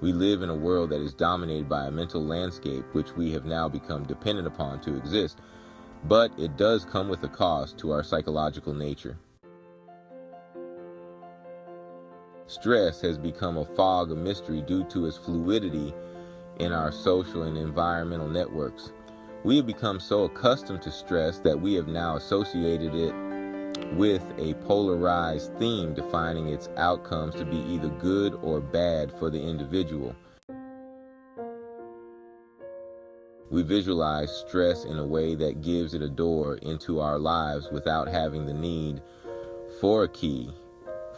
We live in a world that is dominated by a mental landscape which we have now become dependent upon to exist, but it does come with a cost to our psychological nature. Stress has become a fog of mystery due to its fluidity in our social and environmental networks. We have become so accustomed to stress that we have now associated it with a polarized theme, defining its outcomes to be either good or bad for the individual. We visualize stress in a way that gives it a door into our lives without having the need for a key.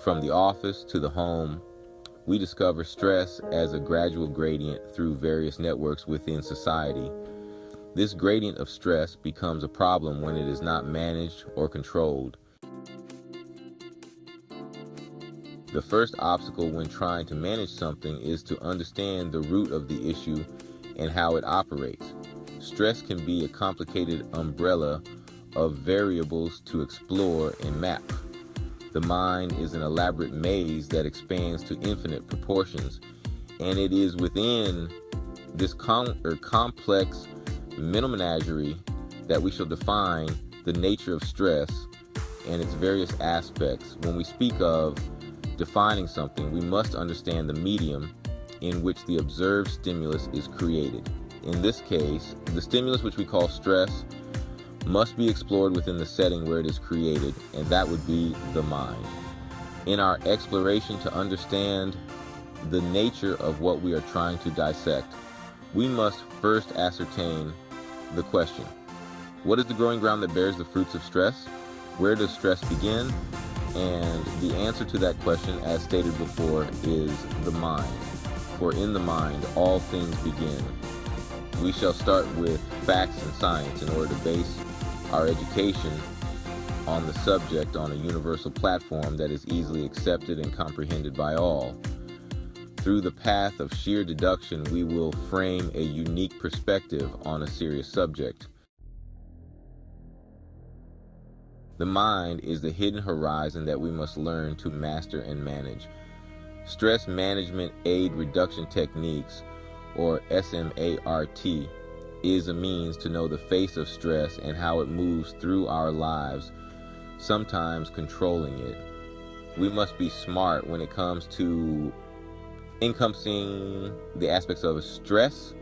From the office to the home, we discover stress as a gradual gradient through various networks within society. This gradient of stress becomes a problem when it is not managed or controlled. The first obstacle when trying to manage something is to understand the root of the issue and how it operates. Stress can be a complicated umbrella of variables to explore and map. The mind is an elaborate maze that expands to infinite proportions, and it is within this complex mental menagerie that we shall define the nature of stress and its various aspects. When we speak of defining something, we must understand the medium in which the observed stimulus is created. In this case, the stimulus, which we call stress, must be explored within the setting where it is created, and that would be the mind. In our exploration to understand the nature of what we are trying to dissect, we must first ascertain the question: what is the growing ground that bears the fruits of stress? Where does stress begin? And the answer to that question, as stated before, is the mind. For in the mind, all things begin. We shall start with facts and science in order to base our education on the subject on a universal platform that is easily accepted and comprehended by all. Through the path of sheer deduction, we will frame a unique perspective on a serious subject. The mind is the hidden horizon that we must learn to master and manage. Stress Management Aid Reduction Techniques, or SMART, is a means to know the face of stress and how it moves through our lives, sometimes controlling it. We must be smart when it comes to encompassing the aspects of stress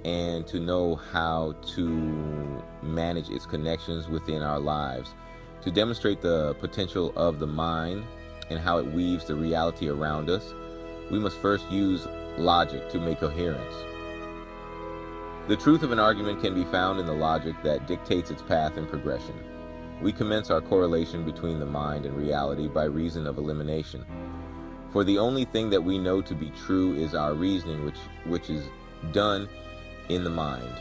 and to know how to manage its connections within our lives. To demonstrate the potential of the mind and how it weaves the reality around us, we must first use logic to make coherence. The truth of an argument can be found in the logic that dictates its path and progression. We commence our correlation between the mind and reality by reason of elimination. For the only thing that we know to be true is our reasoning, which is done in the mind.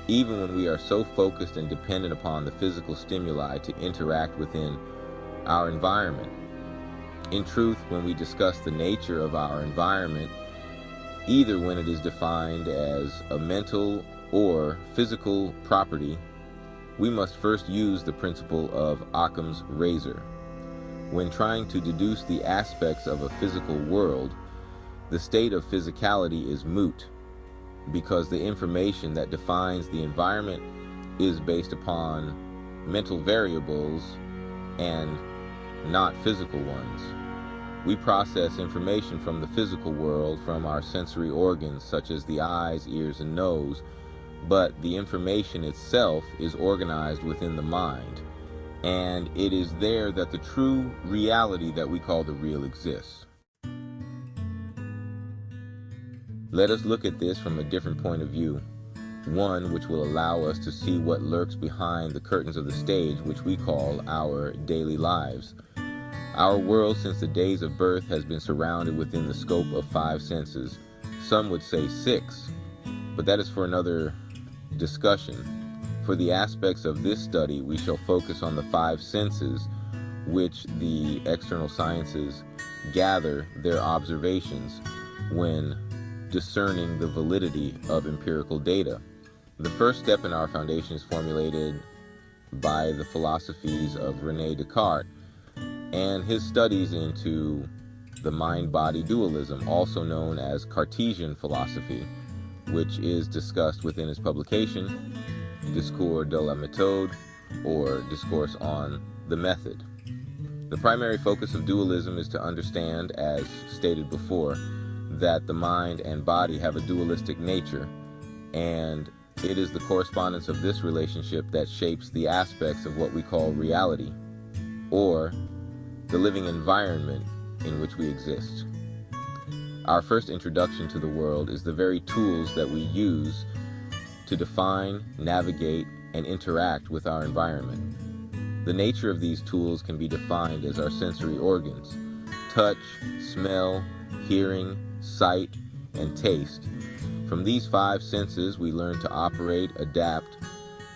Even when we are so focused and dependent upon the physical stimuli to interact within our environment. In truth, when we discuss the nature of our environment, either when it is defined as a mental or physical property, we must first use the principle of Occam's razor. When trying to deduce the aspects of a physical world, the state of physicality is moot, because the information that defines the environment is based upon mental variables and not physical ones. We process information from the physical world from our sensory organs, such as the eyes, ears, and nose, but the information itself is organized within the mind, and it is there that the true reality that we call the real exists. Let us look at this from a different point of view, one which will allow us to see what lurks behind the curtains of the stage, which we call our daily lives. Our world, since the days of birth, has been surrounded within the scope of 5 senses. Some would say 6, but that is for another discussion. For the aspects of this study, we shall focus on the 5 senses, which the external sciences gather their observations when discerning the validity of empirical data. The first step in our foundation is formulated by the philosophies of René Descartes and his studies into the mind-body dualism, also known as Cartesian philosophy, which is discussed within his publication, Discours de la Méthode, or Discourse on the Method. The primary focus of dualism is to understand, as stated before, that the mind and body have a dualistic nature, and it is the correspondence of this relationship that shapes the aspects of what we call reality, or the living environment in which we exist. Our first introduction to the world is the very tools that we use to define, navigate, and interact with our environment. The nature of these tools can be defined as our sensory organs: touch, smell, hearing, sight, and taste. From these five senses, we learn to operate, adapt,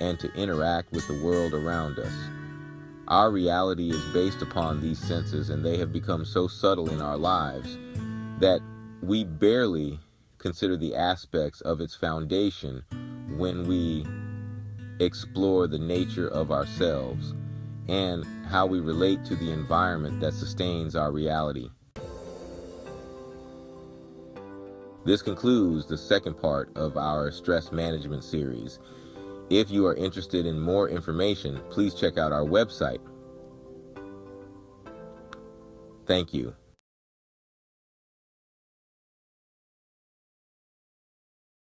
and to interact with the world around us. Our reality is based upon these senses, and they have become so subtle in our lives that we barely consider the aspects of its foundation when we explore the nature of ourselves and how we relate to the environment that sustains our reality. This concludes the second part of our stress management series. If you are interested in more information, please check out our website. Thank you.